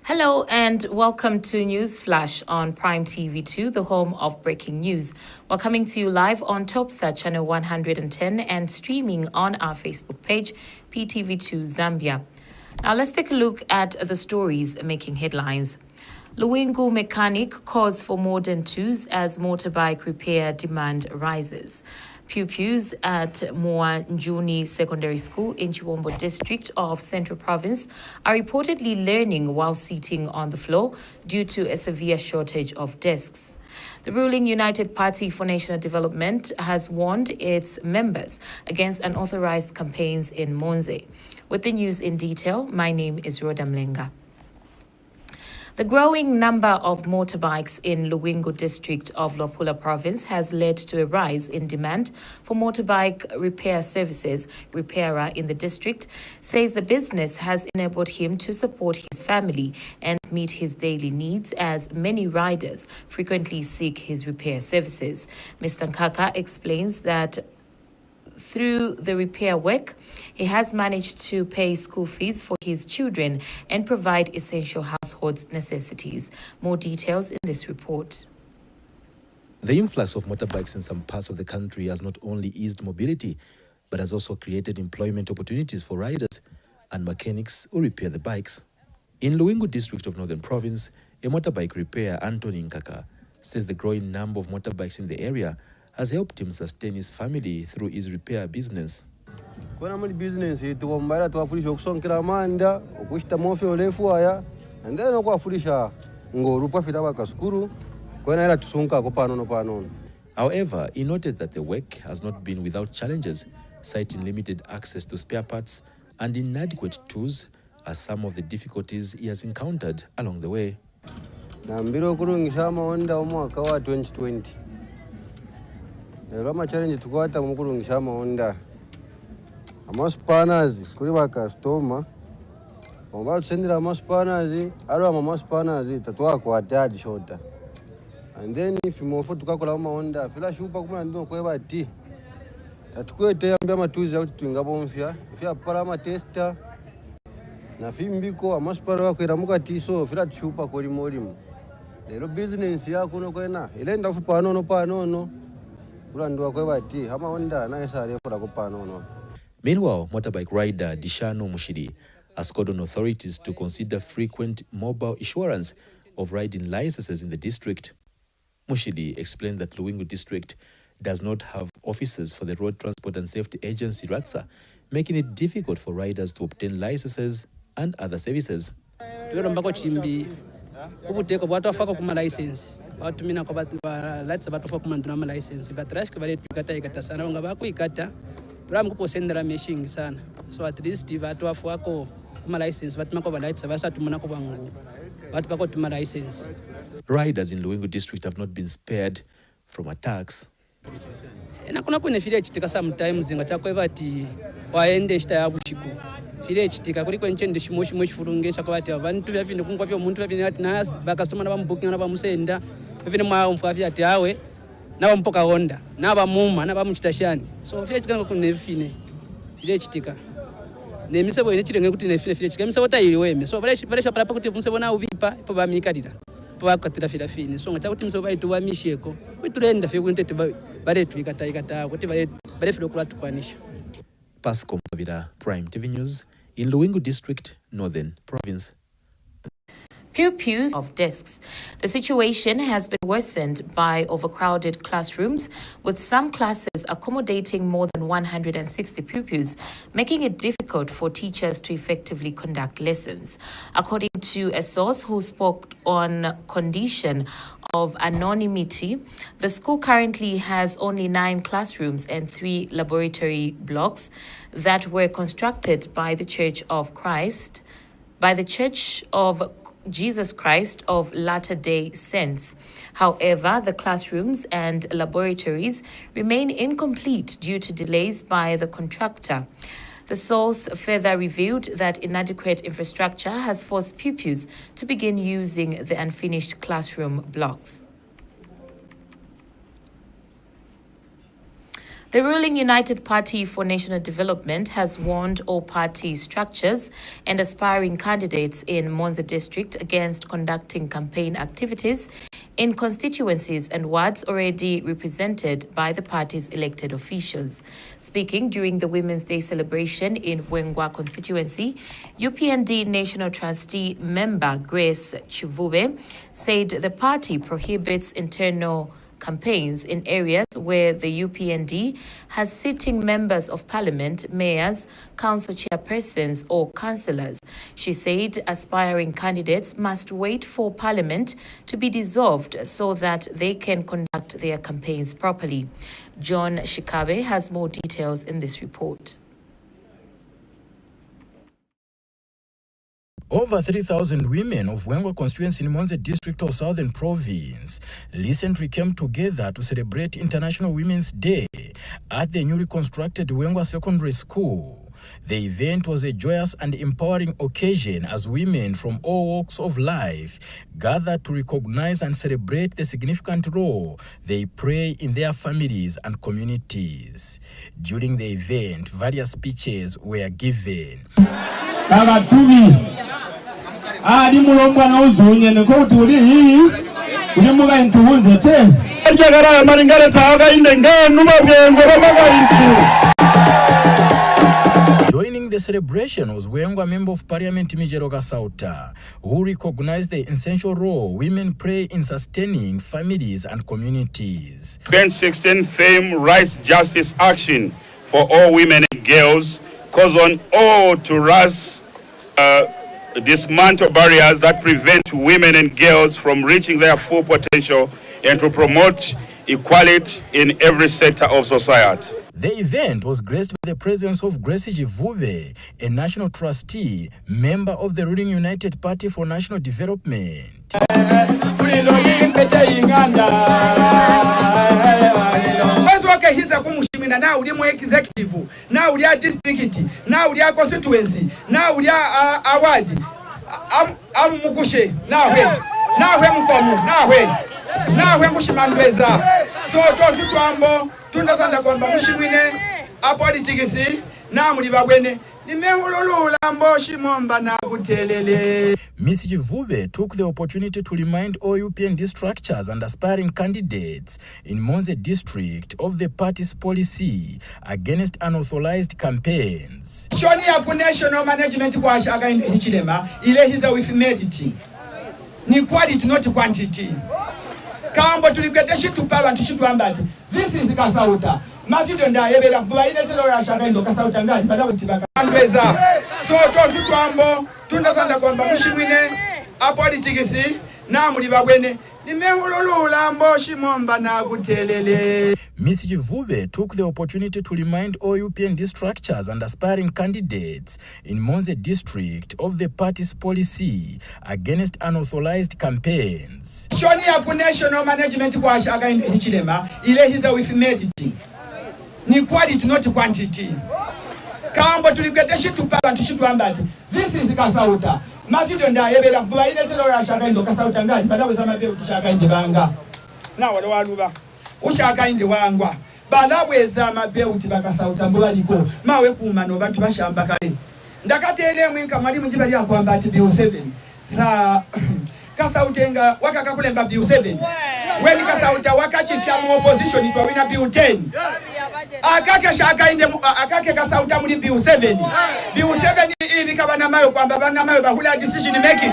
Hello and welcome to News Flash on Prime TV2, the home of breaking news. We're coming to you live on Topstar channel 110 and streaming on our Facebook page, PTV2 Zambia. Now let's take a look at the stories making headlines. Luwingu mechanic calls for modern tools as motorbike repair demand rises. Pupils at Njuni Secondary School in Chiwombo district of Central Province are reportedly learning while sitting on the floor due to a severe shortage of desks. The ruling United Party for National Development has warned its members against unauthorized campaigns in Monze. With the news in detail, my name is Rhoda Mlenga. The growing number of motorbikes in Luwingu district of Luapula province has led to a rise in demand for motorbike repair services. Repairer in the district says the business has enabled him to support his family and meet his daily needs as many riders frequently seek his repair services. Mr. Nkaka explains that through the repair work, he has managed to pay school fees for his children and provide essential household necessities. More details in this report. The influx of motorbikes in some parts of the country has not only eased mobility, but has also created employment opportunities for riders and mechanics who repair the bikes. In Luwingu district of Northern Province, a motorbike repairer, Anthony Nkaka, says the growing number of motorbikes in the area has helped him sustain his family through his repair business. And However, he noted that the work has not been without challenges, citing limited access to spare parts and inadequate tools as some of the difficulties he has encountered along the way. 2020. Lero challenge tukwata mukulungisha maonda amaspanners kuri ba customer omba tusendera amaspanners aro amaspanners tatwa kwa attach shota and then if mofo tukakola maonda fila shupa kumana ndo kweba ti tatukwete ambya matuzi kuti twingabo mfya fya para ama tester na fimbiko amaspanners wakwera mukati so fila tushupa koli molimo lero business yako no kwena ile ndafu panono Meanwhile, motorbike rider Dishano Mushiri has called on authorities to consider frequent mobile issuance of riding licenses in the district. Mushiri explained that Luwingu district does not have offices for the Road Transport and Safety Agency RATSA, making it difficult for riders to obtain licenses and other services. Batumina kwa lights batofa kumanduna ma license batrash kwa tukata ikata sana unga bakuikata ram kupo sendera meshing sana so at least batu afu wako kuma license batuma kwa lights basa tumuna kwa bangu batu bako tuma license. Riders in Luwingu district have not been spared from attacks. Na kuna file chitika sometimes zinga chakwe bati waende shita ya bushiku file chitika kuliko nchende shimoshi furungesha kwa bati abantu byavine kungwa byo muntu byavine ati na ba customer na bambukinga na bamusenda vile mwa mfafia ati awe na mpoka honda na bamuma na bamuchitashani so file chitika kunne file chitika ne misebo ine chirenge kuti ne file chitika misebo ta ili weme so vale shapala pakuti musebo na uvipa ipo bamikalira ipo bakatira file fine so ngata kuti misebo baitu bamisheko kuturenda file kunte bale tuikata kuti bale file kula tukwanisha. Pasco Mavira, Prime TV News in Luwingu district, Northern Province. Pupils of desks. The situation has been worsened by overcrowded classrooms, with some classes accommodating more than 160 pupils, making it difficult for teachers to effectively conduct lessons. According to a source who spoke on condition of anonymity, the school currently has only 9 classrooms and 3 laboratory blocks that were constructed by the Church of Jesus Christ of Latter-day Saints. However, the classrooms and laboratories remain incomplete due to delays by the contractor. The source further revealed that inadequate infrastructure has forced pupils to begin using the unfinished classroom blocks. The ruling United Party for National Development has warned all party structures and aspiring candidates in Monza district against conducting campaign activities in constituencies and wards already represented by the party's elected officials. Speaking during the Women's Day celebration in Wengwa constituency, UPND National Trustee member Grace Chivube said the party prohibits internal campaigns in areas where the UPND has sitting members of parliament, mayors, council chairpersons or councillors. She said aspiring candidates must wait for parliament to be dissolved so that they can conduct their campaigns properly. John Shikabe has more details in this report. Over 3,000 women of Wengwa constituency in Monza district of Southern Province recently came together to celebrate International Women's Day at the newly constructed Wengwa Secondary School. The event was a joyous and empowering occasion as women from all walks of life gathered to recognize and celebrate the significant role they play in their families and communities. During the event, various speeches were given. Adi mulomba na uzunye niko utuli hii ulimuga intuunze te njagara maringare tawaga indenge numa byengo bamaga intu. Joining the celebration was Wengwa Member of Parliament Mijero Gasauta, who recognized the essential role women play in sustaining families and communities. 2016 theme Rights, Justice, Action for all women and girls calls on all to rise dismantle barriers that prevent women and girls from reaching their full potential and to promote equality in every sector of society. The event was graced by the presence of Grace Chivube, a national trustee, member of the ruling United Party for National Development. Now we are executive, now we are district, now we are constituency, now we are award. I'm Mukushe, now we Mukomu, now we Mushimandweza. So don't do Twambo, Tundasanda Kwamba Mushimine, a politicisi, now Mudibawene. Ms. Chivube took the opportunity to remind all UPND structures and aspiring candidates in Monza district of the party's policy against unauthorized campaigns. National management kwa shaka in Hichilema, ile hiza with medity. Ni quality, not quantity. Kambo tuligeteshi tupaba tushituambati. This is Kasauta. Mafido nda yebela kuba ile telo ya shaka ndo Kasauta ngati bada kutibaka. Andweza. So tontu twambo tundasanda kwamba mushimwine apolitikisi na mulibagwene nimehululula mboshi momba na kutelele. Ms. Chivube took the opportunity to remind all UPND structures and aspiring candidates in Monza district of the party's policy against unauthorized campaigns. National management kwa shaka in Hichilema, ile hiza with medity. Ni quality, not quantity. Kambo tuligeteshi tupaba tushituambati. This is Kasauta. Mafido nda yebela kuba ile telo ya shaka ndo Kasauta ngati bada weza mabe utishaka indi banga. Na wale waluba. Ushaka indi wangwa. Bala weza mabe utibakasauta mbaliko. Mawe kumano bantu bashamba kale. Ndakatele mwinka mwalimu njibali yakwamba ati BO7. Sa Kasautenga wakakakulemba BO7. When Kasauta wakachifya mu opposition kwa wina BO10. Akake shaka inde akake Kasauta muri BO7. BO7 hivi kabana mayo kwamba bana mayo bahula decision making.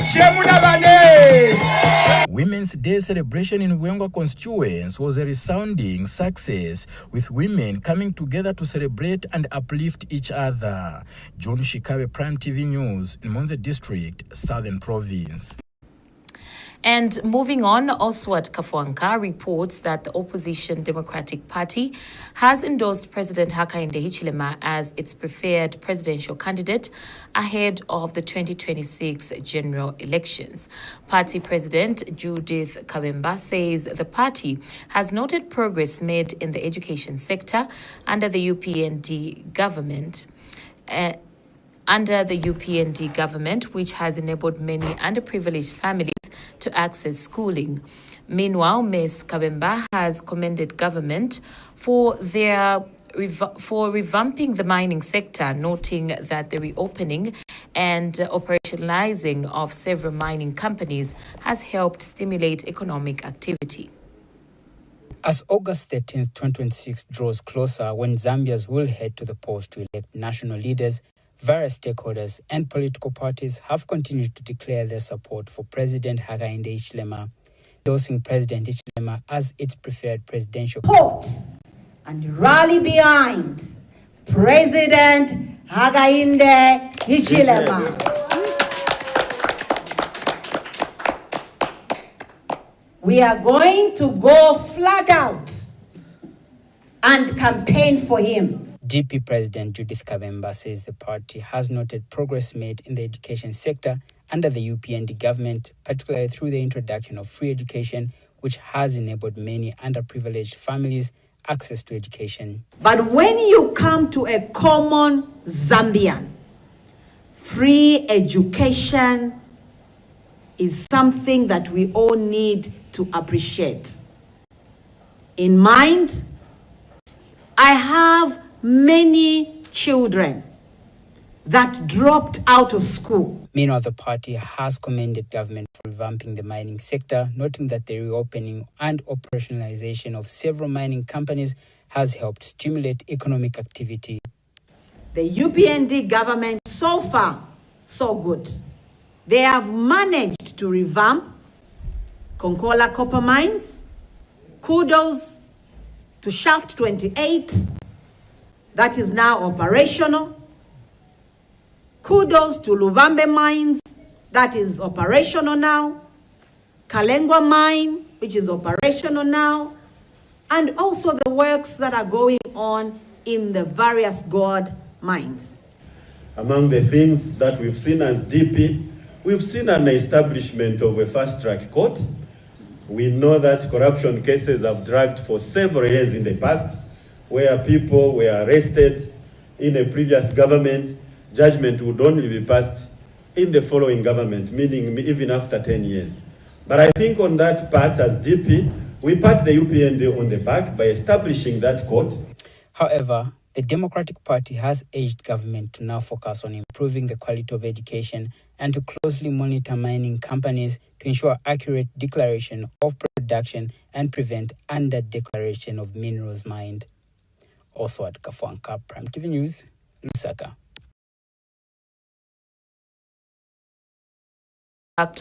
Shemuna bane. Women's Day celebration in Wengwa constituency was a resounding success, with women coming together to celebrate and uplift each other. John Shikabe, Prime TV News, in Monza District, Southern Province. And moving on, Oswald Kafwanka reports that the opposition Democratic Party has endorsed President Hakainde Hichilema as its preferred presidential candidate ahead of the 2026 general elections. Party President Judith Kabemba says the party has noted progress made in the education sector under the UPND government. Which has enabled many underprivileged families to access schooling. Meanwhile, Ms. Kabemba has commended government for revamping the mining sector, noting that the reopening and operationalizing of several mining companies has helped stimulate economic activity. As August 13, 2026 draws closer, when Zambians will head to the polls to elect national leaders, various stakeholders and political parties have continued to declare their support for President Hakainde Hichilema, endorsing President Hichilema as its preferred presidential support and rally behind President Hakainde Hichilema. We are going to go flat out and campaign for him. DP President Judith Kabemba says the party has noted progress made in the education sector under the UPND government, particularly through the introduction of free education, which has enabled many underprivileged families access to education. But when you come to a common Zambian, free education is something that we all need to appreciate. In mind, I have many children that dropped out of school. Meanwhile, the party has commended government for revamping the mining sector, noting that the reopening and operationalization of several mining companies has helped stimulate economic activity. The UPND government, so far, so good. They have managed to revamp Konkola copper mines. Kudos to Shaft 28, that is now operational. Kudos to Lubambe Mines, that is operational now. Kalengwa Mine, which is operational now. And also the works that are going on in the various gold mines. Among the things that we've seen as DP, we've seen an establishment of a fast-track court. We know that corruption cases have dragged for several years in the past, where people were arrested in a previous government. Judgment would only be passed in the following government, meaning even after 10 years. But I think on that part, as DP, we pat the UPND on the back by establishing that court. However, the Democratic Party has urged government to now focus on improving the quality of education and to closely monitor mining companies to ensure accurate declaration of production and prevent under-declaration of minerals mined. Also at Kafuanka, Prime TV News, Lusaka.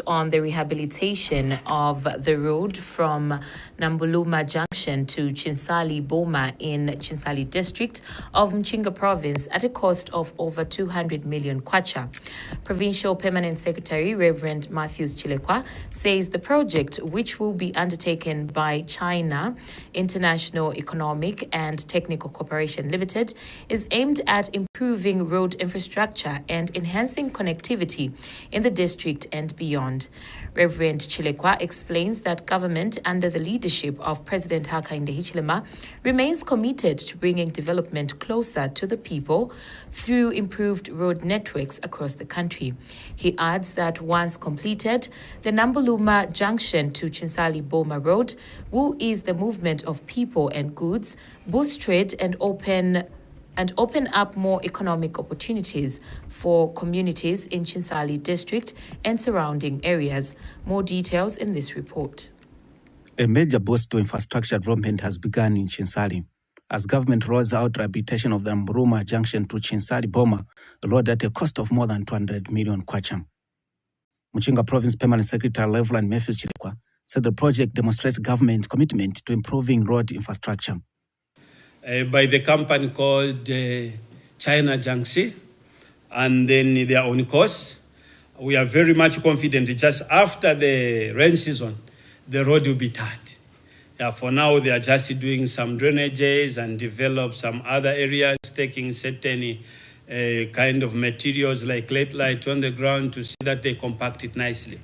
On the rehabilitation of the road from Nambuluma Junction to Chinsali Boma in Chinsali district of Mchinga province at a cost of over 200 million kwacha. Provincial Permanent Secretary Reverend Matthews Chilekwa says the project, which will be undertaken by China International Economic and Technical Cooperation Limited, is aimed at improving road infrastructure and enhancing connectivity in the district and beyond. Reverend Chilekwa explains that government under the leadership of President Hakainde Hichilema remains committed to bringing development closer to the people through improved road networks across the country. He adds that once completed, the Nambuluma Junction to Chinsali Boma Road will ease the movement of people and goods, boost trade and open up more economic opportunities for communities in Chinsali district and surrounding areas. More details in this report. A major boost to infrastructure development has begun in Chinsali as government rolls out rehabilitation of the Mburuma Junction to Chinsali Boma, a road at a cost of more than 200 million kwacha. Mchinga Province Permanent Secretary Reverend Matthews Chilekwa said the project demonstrates government's commitment to improving road infrastructure. By the company called China Jiangxi, and then their own course. We are very much confident just after the rain season, the road will be tarred. Yeah, for now, they are just doing some drainages and develop some other areas, taking certain kind of materials like light on the ground to see that they compact it nicely.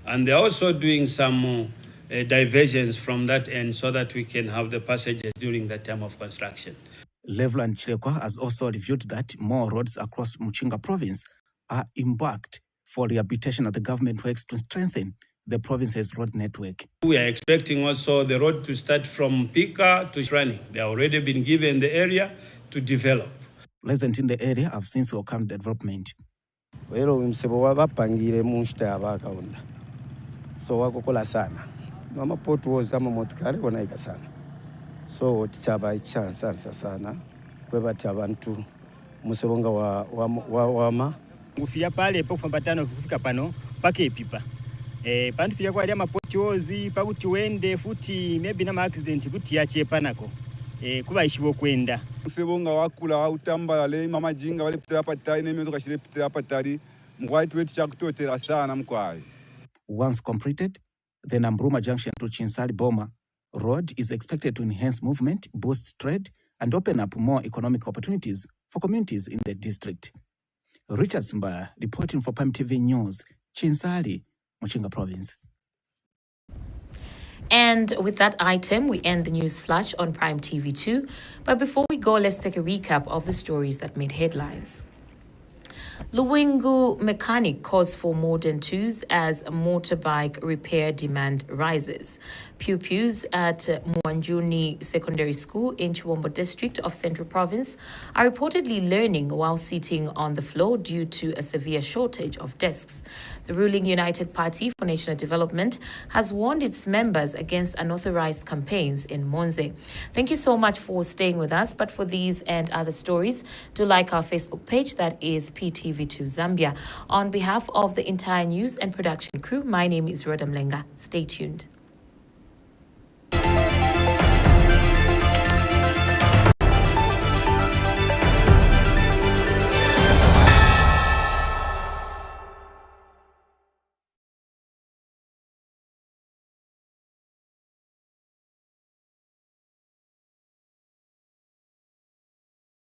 And they're also doing some diversions from that end so that we can have the passages during the time of construction. Reverend Chilekwa has also revealed that more roads across Mchinga province are embarked for rehabilitation that the government works to strengthen the province's road network. We are expecting also the road to start from Pika to Shrani. They have already been given the area to develop. Residents in the area have since welcomed development. Wero msebo wabapangire munshita abakaunda. So wakokola sana. Mama potholes ama motikari wanaika sana. So tichaba chance sana kwebati abantu musebonga wama kufia pale po kufambatana kufika pano pake epipa pantu fia kwa ama potholes pakuti wende futi maybe na accident kuti yache panako kuba ishibo kwenda musebonga wakula wautambala le mama jinga wale pitira patari nemezo kashire pitira patari mkwaitu wetu chakutotera sana mkwai. Once completed, the Nambruma Junction to Chinsali Boma road is expected to enhance movement, boost trade, and open up more economic opportunities for communities in the district. Richard Simbaya reporting for PTV News, Chinsali, Muchinga Province. And with that item, we end the news flash on Prime TV2. But before we go, let's take a recap of the stories that made headlines. Luwingu mechanic calls for modern tools as motorbike repair demand rises. Pupils at Mwanjuni Secondary School in Chiwombo District of Central Province are reportedly learning while sitting on the floor due to a severe shortage of desks. The ruling United Party for National Development has warned its members against unauthorized campaigns in Monze. Thank you so much for staying with us. But for these and other stories, do like our Facebook page, that is PTV2 Zambia. On behalf of the entire news and production crew, my name is Rhoda Mlenga. Stay tuned.